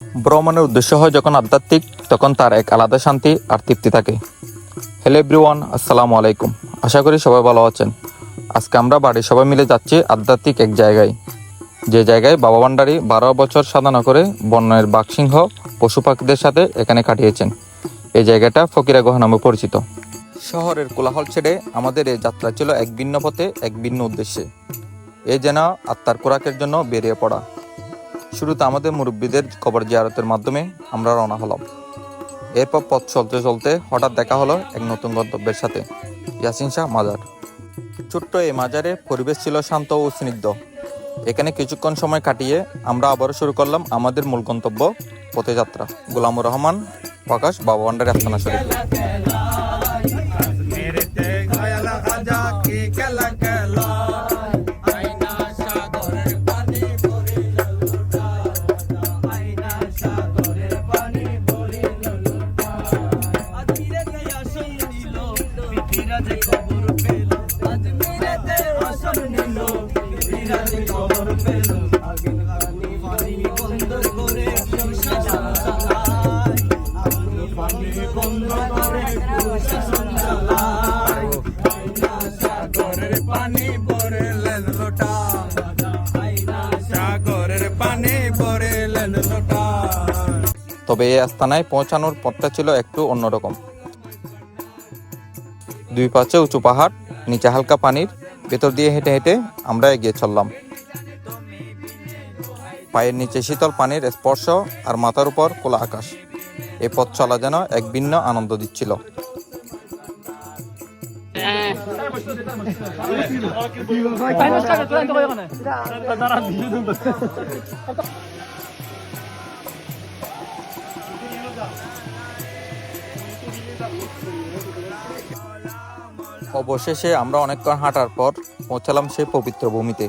ভ্রমণের উদ্দেশ্য হয় যখন আধ্যাত্মিক, তখন তার এক আলাদা শান্তি আর তৃপ্তি থাকে। হ্যালো এভরিওয়ান, আসসালামু আলাইকুম। আশা করি সবাই ভালো আছেন। আজকে আমরা বাড়ির সবাই মিলে যাচ্ছি আধ্যাত্মিক এক জায়গায়, যে জায়গায় বাবা ভান্ডারী 12 বছর সাধনা করে বনের বাঘসিংহ পশু পাখিদের সাথে এখানে কাটিয়েছেন। এই জায়গাটা ফকিরাগহ নামে পরিচিত। শহরের কোলাহল ছেড়ে আমাদের এই যাত্রা ছিল এক ভিন্ন পথে, এক ভিন্ন উদ্দেশ্যে। এ যেন আত্মার খোরাকের জন্য বেরিয়ে পড়া। শুরুতে আমাদের মুরব্বীদের কবর জিয়ারতের মাধ্যমে আমরা রওনা হলাম। এরপর পথ চলতে চলতে হঠাৎ দেখা হলো এক নতুন গন্তব্যের সাথে, ইয়াসিন শাহ মাজার। ছোট্ট এই মাজারে পরিবেশ ছিল শান্ত ও স্নিগ্ধ। এখানে কিছুক্ষণ সময় কাটিয়ে আমরা আবারও শুরু করলাম আমাদের মূল গন্তব্য পথযাত্রা, গোলামুর রহমান প্রকাশ বাবা ভান্ডারী আস্তানা শরীফ। তবে এই আস্তানায় পৌঁছানোর পথটা ছিল একটু অন্যরকম। দুই পাশে উঁচু পাহাড়, নিচে হালকা পানির ভেতর দিয়ে হেঁটে হেঁটে আমরা এগিয়ে চললাম। পায়ের নিচে শীতল পানির স্পর্শ আর মাথার উপর খোলা আকাশ। এই পথ চলা যেন এক ভিন্ন আনন্দ দিচ্ছিল। অবশেষে আমরা অনেকক্ষণ হাঁটার পর পৌঁছালাম সেই পবিত্র ভূমিতে।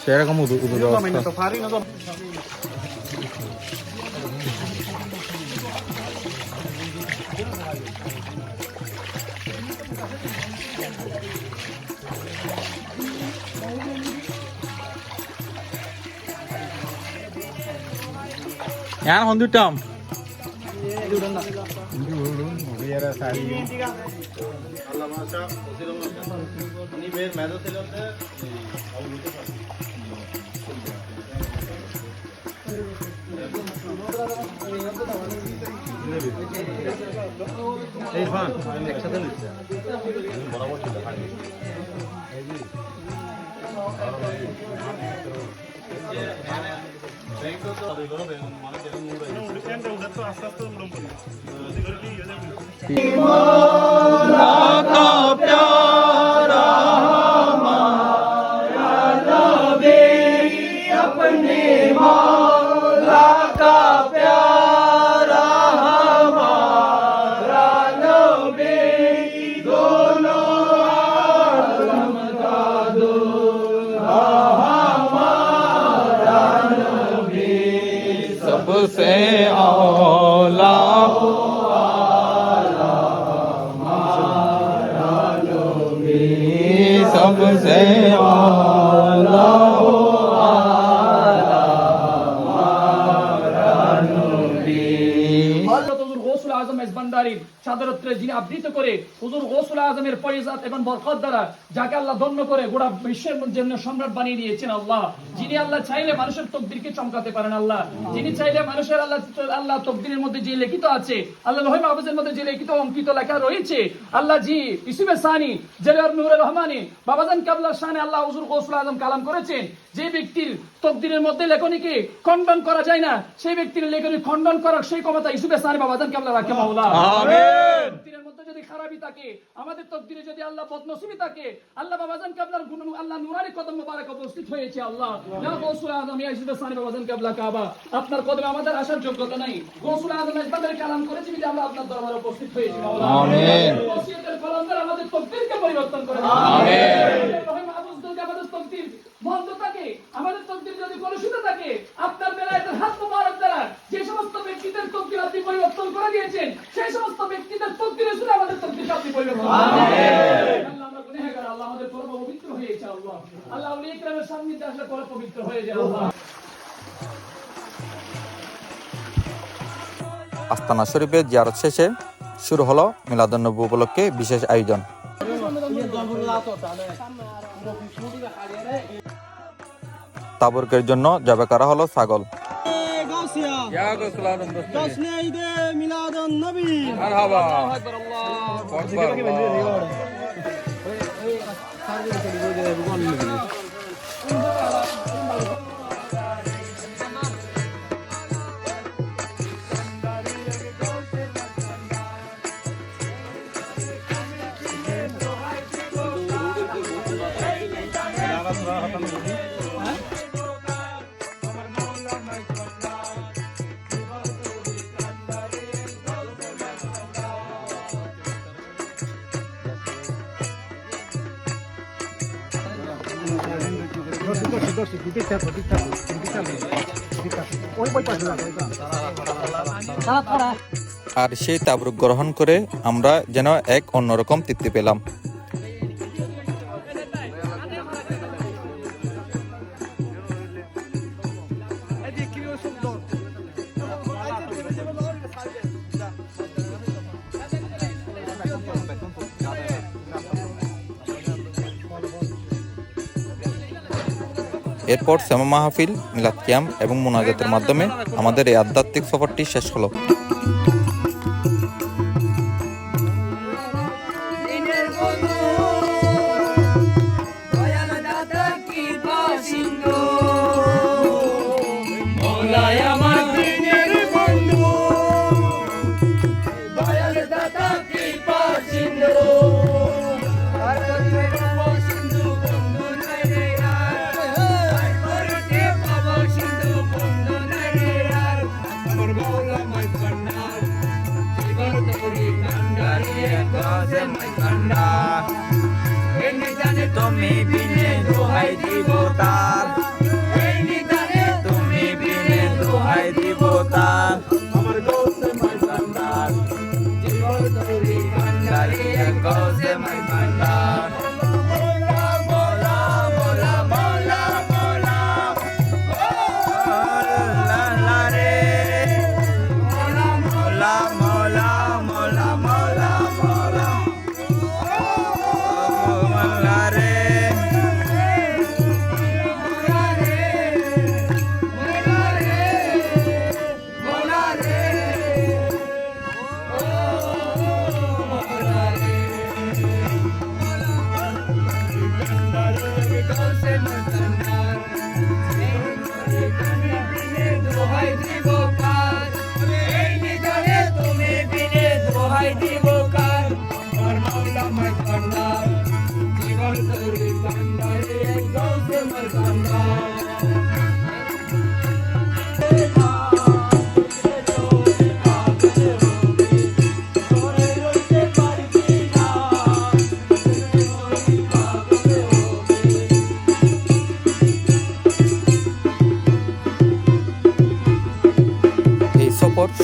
সেরকম ഞാൻ കൊണ്ടിട്ടാം सबसे औला सबसे औला যিনি আবৃত করে হুজুর গৌসুল আজমের ফয়জাত এবং বরকত দ্বারা যাকে আল্লাহ ধন্য করে গোটা বিশ্বের জন্য সম্রাট বানিয়ে দিয়েছেন আল্লাহ, যিনি আল্লাহ চাইলে মানুষের তকদিরকে চমকাতে পারেন আল্লাহ, যিনি চাইলে মানুষের আল্লাহ তকদিরের মধ্যে যে লিখিত আছে, আল্লাহ লৌহ মাহফুজের মধ্যে যে লিখিত অঙ্কিত লেখা রয়েছে, আল্লাহ জি ইসুফে সানি জেলার নূরে রহমানি বাবাজান কাবলার শানে আল্লাহ হুজুর গৌসুল আজম কালাম করেছেন। যে ব্যক্তির তকদিরের মধ্যে লেখনীকে খণ্ডন করা যায় না, সেই ব্যক্তির লেখনী খণ্ডন করার সেই ক্ষমতা ইসুফে সানি বাবাজান কাবলা রাখে মাওলা। আমিন। তকদিরের মধ্যে যদি খারাপি থাকে, আমাদের তকদিরে যদি আল্লাহ বদনসিবি থাকে, আল্লাহ বাবাজান কাবলার গুণ আল্লাহ নুরানি কদম মোবারক উপস্থিত হয়েছে আল্লাহ। না গৌসুল আজম ইয়া ইসুফে সানি বাবাজান কাবলা কাবা, আপনার কদমে আমাদের আসার যোগ্যতা নাই। গৌসুল আজম ইসবাদের কালাম করেছে যে আমরা আপনার দরবারে উপস্থিত হয়েছি মাওলা। আমিন। ওসিয়তের কলম দ্বারা আমাদের তকদিরকে পরিবর্তন করে দিন। আমিন। রহিম মাহফুজ দুলকে আমাদের তকদির মন্দ থাকে, আমাদের তকদির যদি কলুষিত থাকে, আপনার বেলায়েতের হাত মোবারক দ্বারা যে সমস্ত ব্যক্তিদের তকদির আপনি পরিবর্তন করে দিয়েছেন, সেই সমস্ত ব্যক্তিদের তকদিরের সুরে আমাদের তকদিরকে আপনি পরিবর্তন করুন। আমিন। আল্লাহ আমরা গুনাহগার, আল্লাহ আমাদের কলব পবিত্র হয়েছে আল্লাহ। আল্লাহ আউলিয়া কিরামের সান্নিধ্যে আসলে কলব পবিত্র হয়ে যায় আল্লাহ। আস্তানা শরীফে জিয়ারত শেষে শুরু হলো মিলাদুন্নবী উপলক্ষে বিশেষ আয়োজন। তাবরুকের জন্য জবে করা হলো ছাগল। আর সেই তাবরুক গ্রহণ করে আমরা যেন এক অন্যরকম তৃপ্তি পেলাম। এরপর সেমা মাহফিল, মিলাদ কিয়াম এবং মুনাজাতের মাধ্যমে আমাদের এই আধ্যাত্মিক সফরটি শেষ হলো। তুমি বিনে দোহাই দিব তার, তুমি বিনে দোহাই দিব তার, আমার গৌসে মাই কান্ডার, জীবন তরি কান্ডারি গৌসে মাই কান্ডার।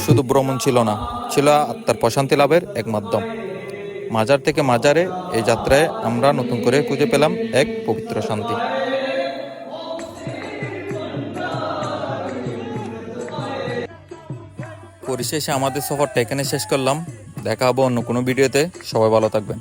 শুধু ভ্রমণ ছিল না, ছিল আত্মার প্রশান্তি লাভের এক মাধ্যম। মাজার থেকে মাজারে এই যাত্রায় আমরা নতুন করে খুঁজে পেলাম এক পবিত্র শান্তি। পরিশেষে আমাদের সফরটা এখানে শেষ করলাম। দেখা হবে অন্য কোনো ভিডিওতে। সবাই ভালো থাকবেন।